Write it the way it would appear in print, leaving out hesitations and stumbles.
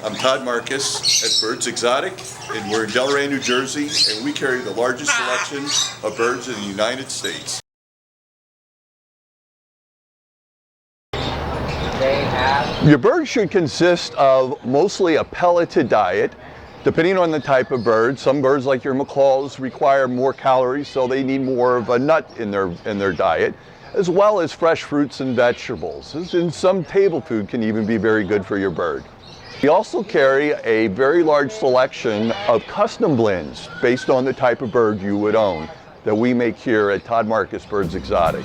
I'm Todd Marcus at Birds Exotic, and we're in Delray, New Jersey, and we carry the largest selection of birds in the United States. Your bird should consist of mostly a pelleted diet, depending on the type of bird. Some birds, like your macaws, require more calories, so they need more of a nut in their diet, as well as fresh fruits and vegetables. And some table food can even be very good for your bird. We also carry a very large selection of custom blends based on the type of bird you would own that we make here at Todd Marcus Birds Exotic.